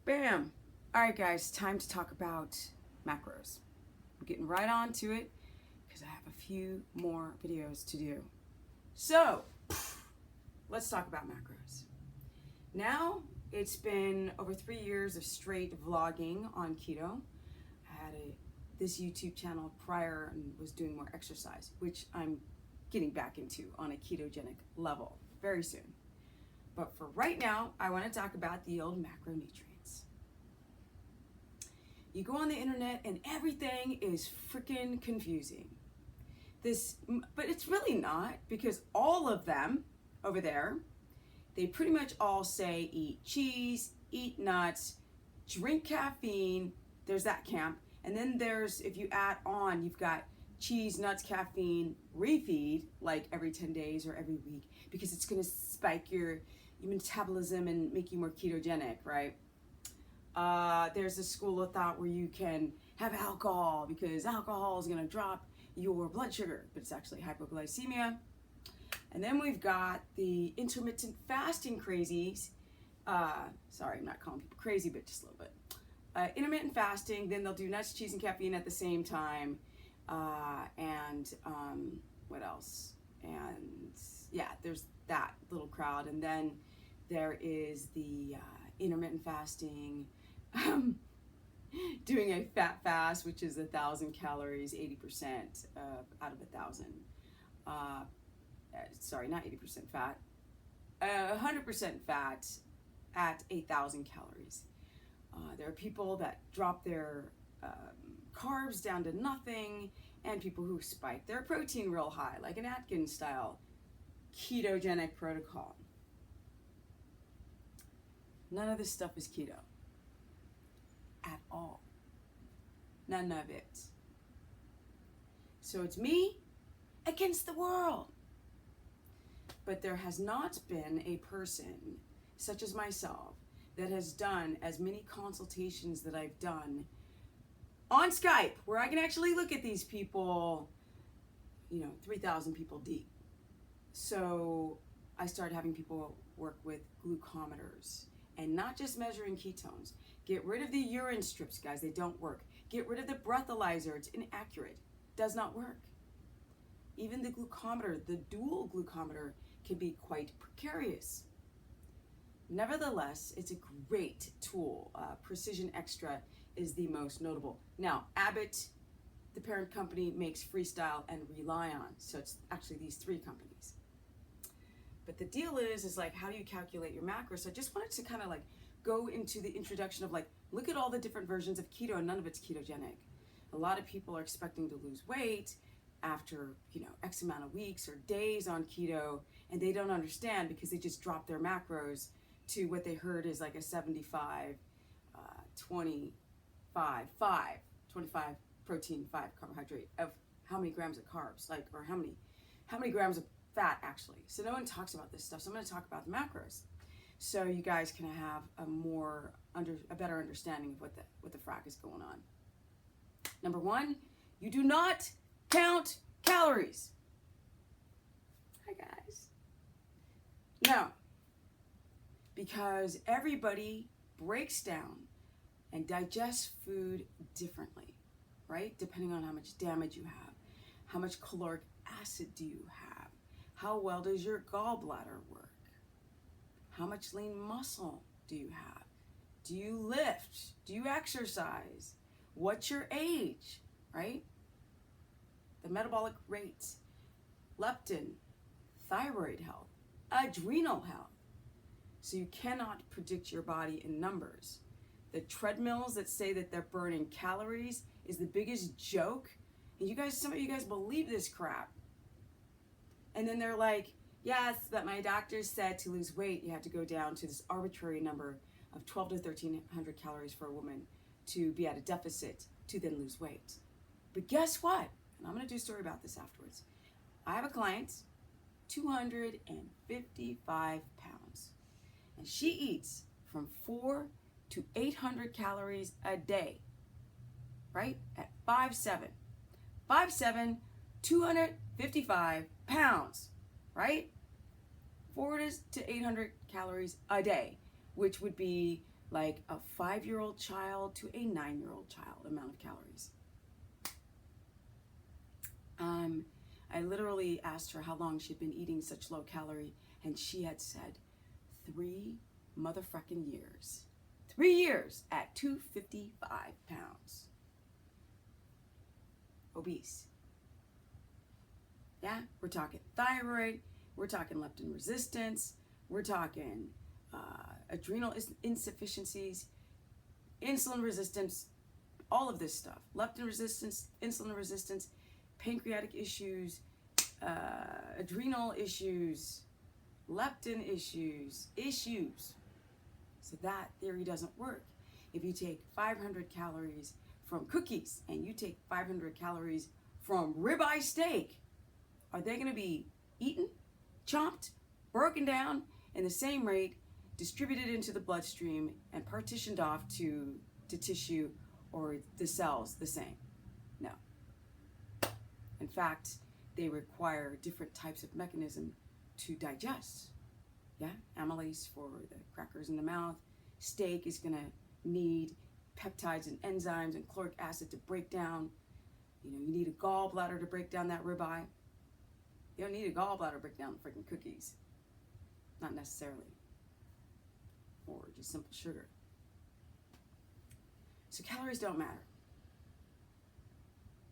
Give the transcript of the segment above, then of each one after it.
Bam! All right, guys, time to talk about macros. I'm getting right on to it because I have a few more videos to do. So, let's talk about macros. Now, it's been over 3 years of straight vlogging on keto. I had this YouTube channel prior and was doing more exercise, which I'm getting back into on a ketogenic level very soon. But for right now, I want to talk about the old macronutrients. You go on the internet and everything is freaking confusing. But it's really not, because all of them over there, they pretty much all say eat cheese, eat nuts, drink caffeine. There's that camp. And then there's, if you add on, you've got cheese, nuts, caffeine, refeed like every 10 days or every week, because it's going to spike your metabolism and make you more ketogenic, right? There's a school of thought where you can have alcohol because alcohol is going to drop your blood sugar, but it's actually hypoglycemia. And then we've got the intermittent fasting crazies. Sorry, I'm not calling people crazy, but just a little bit. Intermittent fasting, then they'll do nuts, cheese, and caffeine at the same time. What else? And yeah, there's that little crowd. And then there is the intermittent fasting, doing a fat fast, which is 1,000 calories, 80% out of 1,000. Sorry, not 80% fat, 100% fat at 8,000 calories. There are people that drop their carbs down to nothing, and people who spike their protein real high, like an Atkins style ketogenic protocol. None of this stuff is keto at all. None of it. So it's me against the world. But there has not been a person such as myself that has done as many consultations that I've done on Skype, where I can actually look at these people, 3,000 people deep. So I started having people work with glucometers and not just measuring ketones. Get rid of the urine strips, guys. They don't work. Get rid of the breathalyzer. It's inaccurate. Does not work. Even the glucometer, the dual glucometer, can be quite precarious. Nevertheless, it's a great tool. Precision Extra is the most notable. Now, Abbott, the parent company, makes Freestyle and Relion. So it's actually these three companies. But the deal is like, how do you calculate your macros? So I just wanted to kind of like go into the introduction of like, look at all the different versions of keto, and none of it's ketogenic. A lot of people are expecting to lose weight after, X amount of weeks or days on keto, and they don't understand because they just drop their macros to what they heard is like a 75, 25 protein, 5 carbohydrate, of how many grams of carbs, or how many grams of fat actually. So no one talks about this stuff. So I'm going to talk about the macros, so you guys can have a better understanding of what the frack is going on. Number one, you do not count calories. Hi guys. No, because everybody breaks down and digests food differently, right? Depending on how much damage you have, how much caloric acid do you have, how well does your gallbladder work, how much lean muscle do you have, do you lift, do you exercise, what's your age, right? The metabolic rate, leptin, thyroid health, adrenal health. So you cannot predict your body in numbers. The treadmills that say that they're burning calories is the biggest joke. And some of you guys believe this crap. And then they're like, yes, but my doctor said to lose weight, you have to go down to this arbitrary number of 12 to 1,300 calories for a woman to be at a deficit to then lose weight. But guess what? And I'm going to do a story about this afterwards. I have a client, 255 pounds, and she eats from 400 to 800 calories a day, right? At 5'7", 255 pounds, right? 400 to 800 calories a day, which would be like a 5-year-old child to a 9-year-old child amount of calories. I literally asked her how long she'd been eating such low calorie, and she had said 3 motherfucking years. 3 years at 255 pounds. Obese. Yeah, we're talking thyroid, we're talking leptin resistance, we're talking adrenal insufficiencies, insulin resistance, all of this stuff. Leptin resistance, insulin resistance, pancreatic issues, adrenal issues, leptin issues. So that theory doesn't work. If you take 500 calories from cookies and you take 500 calories from ribeye steak, are they going to be eaten, chomped, broken down in the same rate, distributed into the bloodstream, and partitioned off to tissue or the cells the same? No. In fact, they require different types of mechanism to digest. Yeah, amylase for the crackers in the mouth. Steak is going to need peptides and enzymes and caloric acid to break down. You know, you need a gallbladder to break down that ribeye. You don't need a gallbladder to break down freaking cookies. Not necessarily. Or just simple sugar. So calories don't matter.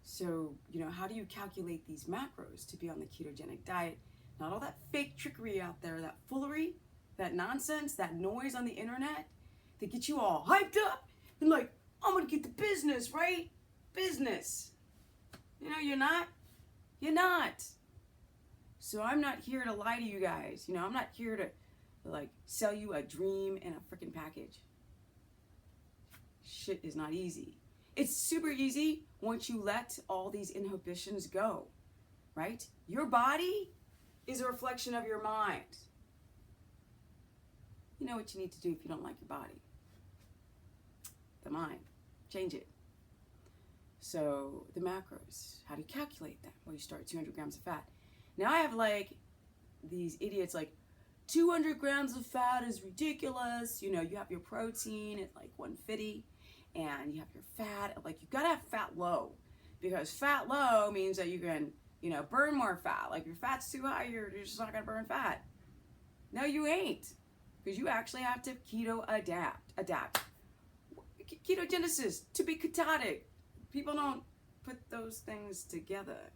So, you know, how do you calculate these macros to be on the ketogenic diet? Not all that fake trickery out there, that foolery, that nonsense, that noise on the internet that gets you all hyped up and like, I'm gonna get the business, right? Business. You know, you're not. You're not. So I'm not here to lie to you guys. You know, I'm not here to like sell you a dream in a freaking package. Shit is not easy. It's super easy once you let all these inhibitions go, right? Your body is a reflection of your mind. You know what you need to do if you don't like your body. The mind. Change it. So the macros, how do you calculate that? Well, you start at 200 grams of fat. Now I have like these idiots like 200 grams of fat is ridiculous. You know, you have your protein at like 150 and you have your fat. Like you gotta have fat low because fat low means that you can, you know, burn more fat. Like if your fat's too high, you're just not gonna burn fat. No, you ain't, because you actually have to keto adapt. Ketogenesis, to be ketotic. People don't put those things together.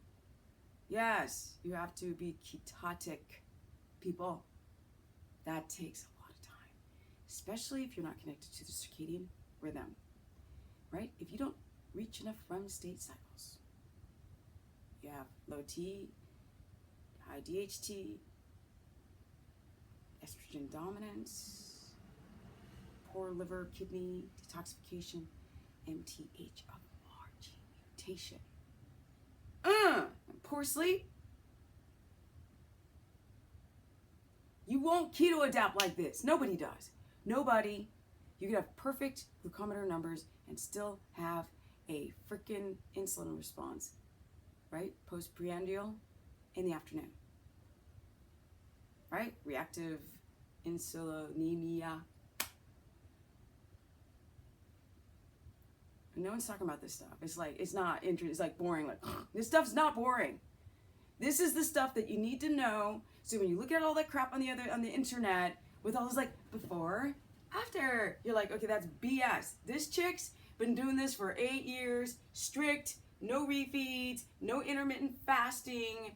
Yes, you have to be ketotic, people. That takes a lot of time, especially if you're not connected to the circadian rhythm, right? If you don't reach enough REM state cycles, you have low T, high DHT, estrogen dominance, poor liver, kidney detoxification, MTHFR gene mutation, and poor sleep. You won't keto adapt like this. Nobody does. Nobody. You can have perfect glucometer numbers and still have a freaking insulin response, right? Postprandial in the afternoon, right? Reactive insulinemia. And no one's talking about this stuff. It's like, it's not interesting. It's like boring. Like, this stuff's not boring. This is the stuff that you need to know. So when you look at all that crap on the internet with all this like before, after, you're like, okay, that's BS. This chick's been doing this for 8 years, strict, no refeeds, no intermittent fasting,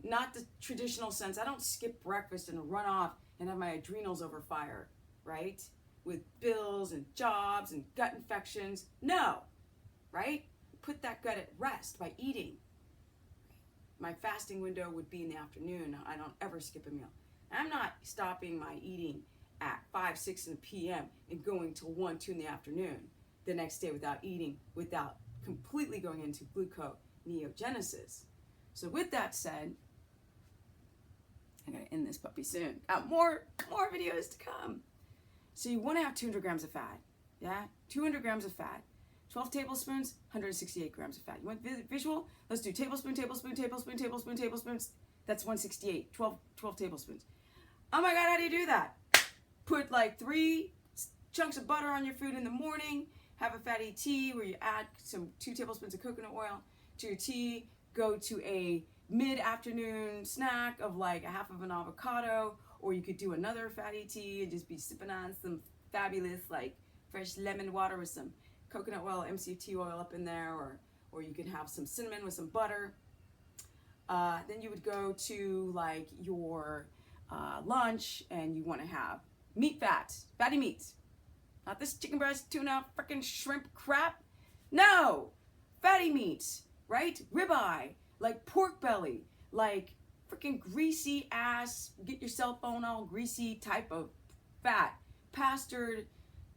not the traditional sense. I don't skip breakfast and run off and have my adrenals over fire, right? With bills and jobs and gut infections. No, right? Put that gut at rest by eating. My fasting window would be in the afternoon. I don't ever skip a meal. I'm not stopping my eating at 5, 6 p.m. and going till 1, 2 in the afternoon the next day without eating, without completely going into gluconeogenesis. So with that said, I gotta end this puppy soon. Got more videos to come. So you want to have 200 grams of fat, yeah? 200 grams of fat. 12 tablespoons, 168 grams of fat. You want visual? Let's do tablespoon, tablespoon, tablespoon, tablespoon, tablespoons. That's 168, 12 tablespoons. Oh my God, how do you do that? Put like 3 chunks of butter on your food in the morning. Have a fatty tea where you add 2 tablespoons of coconut oil to your tea. Go to a mid-afternoon snack of like a half of an avocado, or you could do another fatty tea and just be sipping on some fabulous like fresh lemon water with some coconut oil, MCT oil up in there, or you can have some cinnamon with some butter. Then you would go to like your lunch, and you want to have meat fats, fatty meats. Not this chicken breast, tuna, freaking shrimp crap. No, fatty meats, right? Ribeye, like pork belly, like freaking greasy ass, get your cell phone all greasy type of fat. Pastured,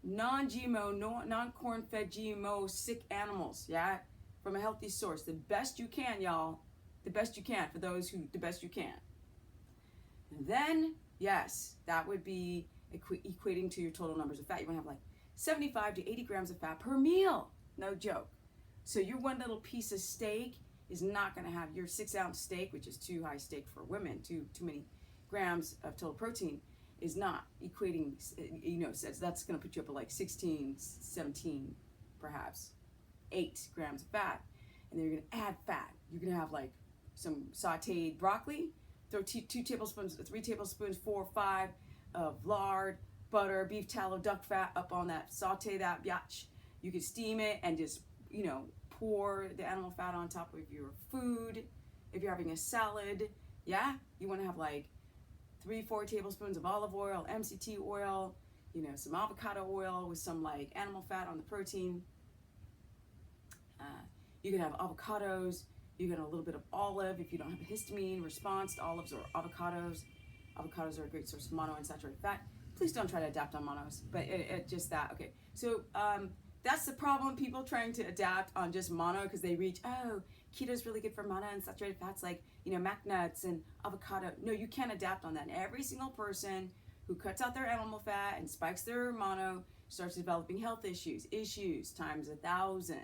non-GMO, non-corn fed GMO sick animals, yeah? From a healthy source. The best you can, y'all. The best you can for those who, the best you can. And then, yes, that would be equating to your total numbers of fat. You want to have like 75 to 80 grams of fat per meal. No joke. So your one little piece of steak is not going to have your 6-ounce steak, which is too high steak for women, too many grams of total protein, is not equating, you know, that's going to put you up at like 16, 17, perhaps 8 grams of fat. And then you're going to add fat. You're going to have like some sauteed broccoli, throw 2 tablespoons, 3 tablespoons, 4 or 5 of lard, butter, beef tallow, duck fat up on that, saute that biatch. You can steam it and just, you know, pour the animal fat on top of your food. If you're having a salad, yeah, you want to have like 3-4 tablespoons of olive oil, MCT oil, you know, some avocado oil with some like animal fat on the protein. You can have avocados. You can have a little bit of olive if you don't have a histamine response to olives or avocados. Avocados are a great source of monounsaturated fat. Please don't try to adapt on monos, but it just that. Okay, so that's the problem. People trying to adapt on just mono because they reach, oh, keto is really good for monounsaturated fats like, you know, mac nuts and avocado. No, you can't adapt on that. And every single person who cuts out their animal fat and spikes their mono starts developing health issues times 1,000.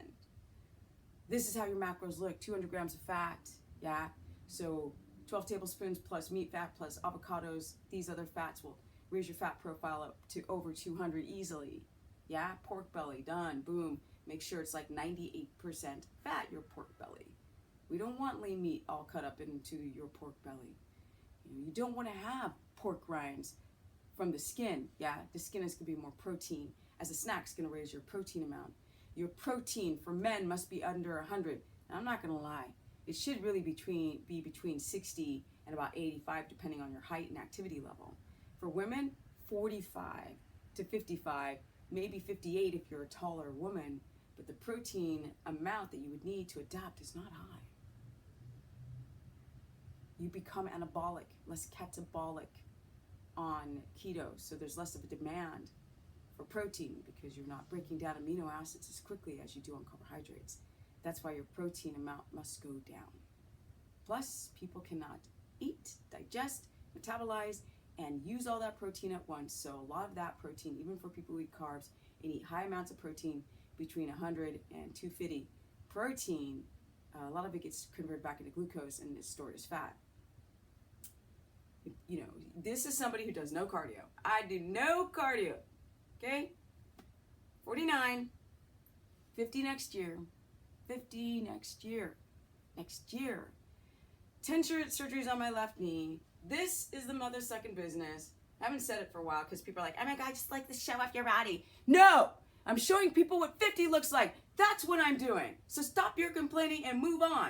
This is how your macros look: 200 grams of fat, yeah? So 12 tablespoons plus meat fat plus avocados. These other fats will raise your fat profile up to over 200 easily, yeah? Pork belly, done, boom. Make sure it's like 98% fat, your pork belly. We don't want lean meat all cut up into your pork belly. You don't want to have pork rinds from the skin, yeah? The skin is going to be more protein. As a snack, it's going to raise your protein amount. Your protein for men must be under 100. Now, I'm not going to lie. It should really be between 60 and about 85, depending on your height and activity level. For women, 45 to 55, maybe 58 if you're a taller woman, but the protein amount that you would need to adapt is not high. You become anabolic, less catabolic on keto, so there's less of a demand for protein because you're not breaking down amino acids as quickly as you do on carbohydrates. That's why your protein amount must go down. Plus, people cannot eat, digest, metabolize, and use all that protein at once. So a lot of that protein, even for people who eat carbs and eat high amounts of protein, between 100 and 250 protein, a lot of it gets converted back into glucose and is stored as fat. You know, this is somebody who does no cardio. I do no cardio. Okay, 49, 50 next year, 50 next year, 10 surgeries on my left knee. This is the mother-sucking business. I haven't said it for a while because people are like, oh my God, just like to show off your body. No, I'm showing people what 50 looks like. That's what I'm doing. So stop your complaining and move on.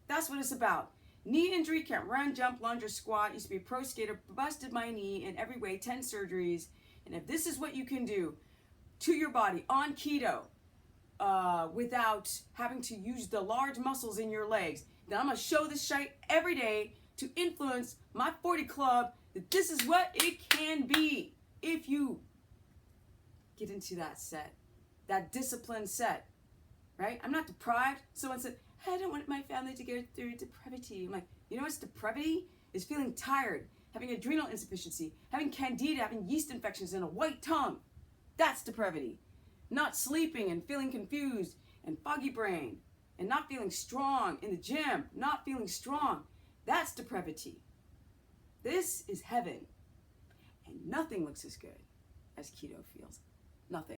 That's what it's about. Knee injury, can't run, jump, lunge, or squat. Used to be a pro skater, busted my knee in every way, 10 surgeries. And if this is what you can do to your body on keto without having to use the large muscles in your legs, then I'm going to show this shite every day to influence my 40 club that this is what it can be if you get into that set, that disciplined set, right? I'm not deprived. Someone said, I don't want my family to go through depravity. I'm like, you know what's depravity? Is feeling tired, having adrenal insufficiency, having candida, having yeast infections, and a white tongue. That's depravity. Not sleeping and feeling confused and foggy brain and not feeling strong in the gym, not feeling strong. That's depravity. This is heaven. And nothing looks as good as keto feels. Nothing.